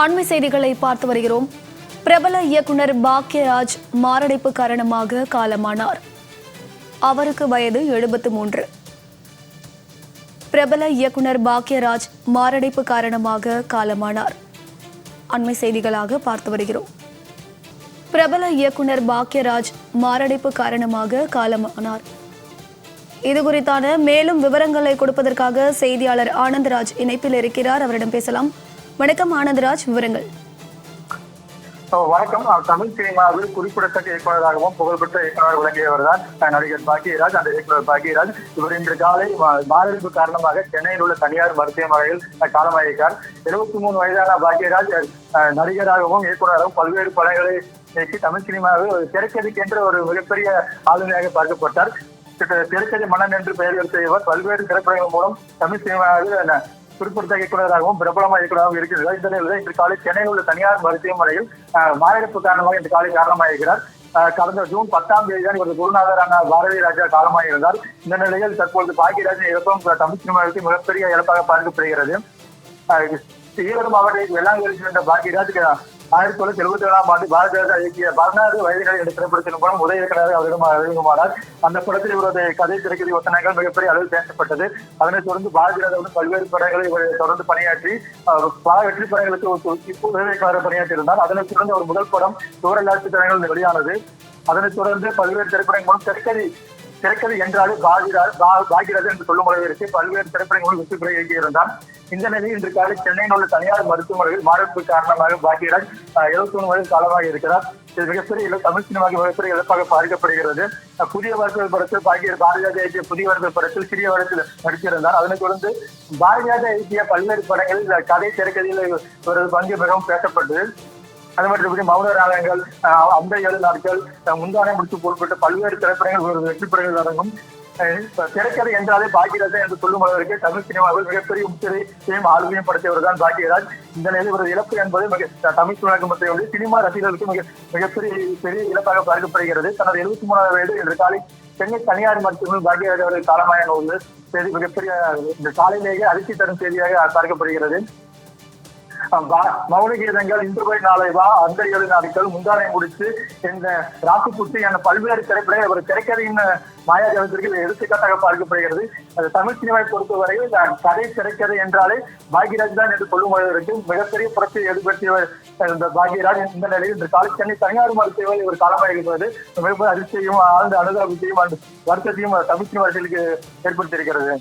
அண்மை செய்திகளை பார்த்து வருகிறோம். பிரபல இயக்குனர் பாக்யராஜ் மாரடைப்பு காரணமாக காலமானார். அவருக்கு வயது 73. பிரபல இயக்குனர் பாக்யராஜ் மாரடைப்பு காரணமாக காலமானார். அண்மை செய்திகளாக பார்த்து வருகிறோம். பிரபல இயக்குனர் பாக்யராஜ் மாரடைப்பு காரணமாக காலமானார். இது குறித்தான மேலும் விவரங்களை கொடுப்பதற்காக செய்தியாளர் ஆனந்தராஜ் இணைப்பில் இருக்கிறார். அவரிடம் பேசலாம். வணக்கம் ஆனந்தராஜ், விவரங்கள். வணக்கம். தமிழ் சினிமாவில் குறிப்பிடத்தக்க இயக்குநராகவும் புகழ்பெற்ற இயக்குநர் விளங்கியவர் தான் நடிகர் பாக்யராஜ். அந்த இயக்குநர் பாக்யராஜ் இவர் இன்று காலை மாரடைப்பு காரணமாக சென்னையில் உள்ள தனியார் மருத்துவமனையில் காலமாயிருக்கிறார். 73 வயதான பாக்யராஜ் நடிகராகவும் இயக்குநராகவும் பல்வேறு படங்களை இயக்கி தமிழ் சினிமாவில் திரைக்கதைக்கென்ற ஒரு மிகப்பெரிய ஆளுமையாக பார்க்கப்பட்டார். திரைக்கதை மன்னன் என்று பெயர் எடுத்த இவர் பல்வேறு திரைப்படங்கள் மூலம் தமிழ் சினிமாவில் குறிப்பிடத்தக்க இயக்குநராகவும் பிரபலமாக இயக்குநராகவும் இருக்கிறார். இந்த நிலையில் இன்று காலை சென்னையில் உள்ள தனியார் மருத்துவமனையில் மாரடைப்பு காரணமாக இன்று காலை காரணமாகிறார். கடந்த ஜூன் 10ஆம் தேதி தான் இவரது குருநாதரான பாரதி ராஜா காலமாயிருந்தார். இந்த நிலையில் தற்பொழுது பாக்யராஜின் இழப்பும் தமிழ் சினிமாவுக்கு மிகப்பெரிய இழப்பாக பார்க்கப்படுகிறது. ஈரோடு மாவட்டத்தில் வெள்ளாங்கல்லில் சேர்ந்த பாக்யராஜ் 1977ஆம் ஆண்டு பாரதி ராஜா இயக்கிய 16 வயதுகளில் என்ற திரைப்படத்தின் மூலம் உதவி இயக்குநராக அவரிடம் அறிமுகமானார். அந்த படத்தில் இவரது கதை திரைக்கதை வசனங்கள் மிகப்பெரிய அளவில் பேசப்பட்டது. அதனைத் தொடர்ந்து பாரதி ராஜாவுடன் பல்வேறு படங்களை இவர் தொடர்ந்து பணியாற்றி பல வெற்றி படங்களுக்கு உதவி இயக்குநராக பணியாற்றியிருந்தார். அதனைத் தொடர்ந்து அவர் முதல் படம் சூரலாட்சி திரைகள் வெளியானது. அதனைத் தொடர்ந்து பல்வேறு திரைப்படங்கள் மூலம் திரைக்கதை என்றாலே பாக்யராஜ் என்று சொல்லும் அளவிற்கு பல்வேறு திரைப்படங்களும் வெற்றி பெற இயக்கியிருந்தார். இந்த நிலையில் இன்று காலை சென்னையில் உள்ள தனியார் மருத்துவமனையில் மாரடைப்பு காரணமாக பாக்யராஜ் 71 வயது காலமாக இருக்கிறார். இது மிகப்பெரிய தமிழ் சினிமாவுக்கு மிகப்பெரிய இழப்பாக பார்க்கப்படுகிறது. புதிய வருஷ படத்தில் பாரதிராஜா இயக்கிய புதிய வருஷ படத்தில் சிறிய வயதில் நடித்திருந்தார். அதனைத் தொடர்ந்து பாரதிராஜா இயக்கிய பல்வேறு படங்களில் கதை திரைக்கதையில் இவரது பங்கு மிகவும் பேசப்பட்டது. அது மட்டும் மௌன ராகங்கள், அந்த 7 நாட்கள், முந்தானை முடித்து பொருட்பட்ட பல்வேறு திரைப்படங்கள் வெற்றி படங்கள் அடங்கும். திரைக்கதை என்றாலே பாக்யராஜா என்று சொல்லும் அளவிற்கு தமிழ் சினிமாவில் மிகப்பெரிய முத்திரையும் ஆளுமையும் படைத்தவர் தான் பாக்யராஜ். இந்த நிலையில் இவரது இழப்பு என்பது தமிழ் சினிமாவுக்கு மட்டும் சினிமா ரசிகர்களுக்கு மிகப்பெரிய இழப்பாக பார்க்கப்படுகிறது. தனது 73ஆவது வயது இன்று காலை சென்னை தனியார் மருத்துவமனையில் பாக்யராஜ் அவர்கள் காலமான ஒரு செய்தி மிகப்பெரிய இந்த காலையிலேயே அதிர்ச்சி தரும் செய்தியாக பார்க்கப்படுகிறது. மௌன கீதங்கள், இன்று போய் நாளை வா, அந்த 7 நாட்கள், முந்தானை முடிச்சு, இந்த ராசிக்குட்டி என பல்வேறு திரைப்படங்கள் ஒரு திரைக்கதையின் மாயாஜலத்திற்கு எடுத்துக்காட்டாக பார்க்கப்படுகிறது. அது தமிழ் சினிமாவை பொறுத்தவரையில் கதை திரைக்கதை என்றாலே பாக்யராஜ் தான் என்று சொல்லும் அளவிற்கு மிகப்பெரிய புரட்சியை ஏற்படுத்தியவர் இந்த பாக்யராஜ். இந்த நிலையில் இன்று காலை சென்னை தனியார் மருத்துவமனையில் இவர் காலமாக இருப்பது மிகப்பெரிய அதிர்ச்சியையும் ஆழ்ந்த அனுதாபத்தையும் வருத்தத்தையும் தமிழ் சினிமாக்களுக்கு ஏற்படுத்தியிருக்கிறது.